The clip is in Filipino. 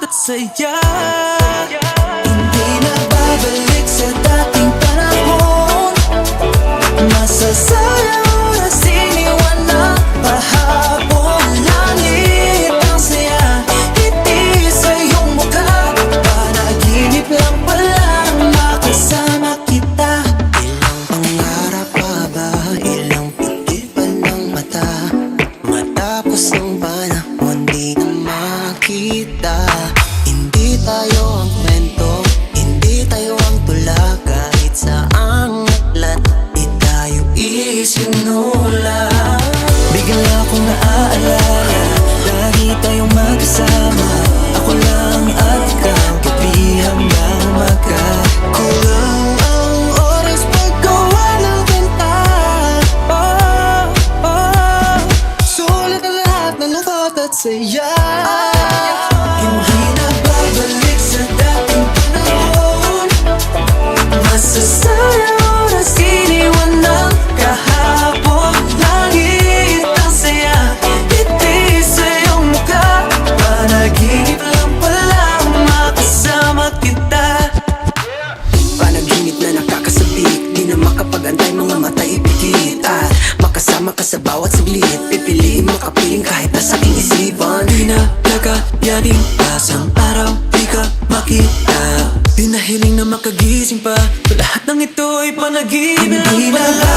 at saya. Hindi na babalik sa dating panahon. Masasayang oras iniwan na pahabol. Langit ang saya, hindi sa iyong mukha. Panaginip lang palang makasama kita. Ilang pangarap pa ba, ilang pitil pa ng mata, matapos ang panahon di na makita. Hindi tayo ang kwento, hindi tayo ang tula. Kahit saang aklat, di tayo isinulat. Bigla akong naaalala, lagi tayong magkasama. Ako lang at ikaw, gabi hanggang umaga. Kulang ang oras paggawa ng kanta. Oh, oh, sulit ang lahat ng lungkot at saya. Hindi na babalik sa dating panahon. Masasayang oras iniwan ng kahapon. Langit ang saya, hindi sa iyong mukha. Panaginip lang palang makasama kita. Panaginip na nakakasabik, di na makapag-antay, mga mata ipikit. At makasama ka sa bawat saglit, pipiliin makapiling kahit nasa aking isipan. Di na kakayanin, pasang araw di ka makita. Di na hiling na makagising pa, lahat ng ito ay panaginip lang pala.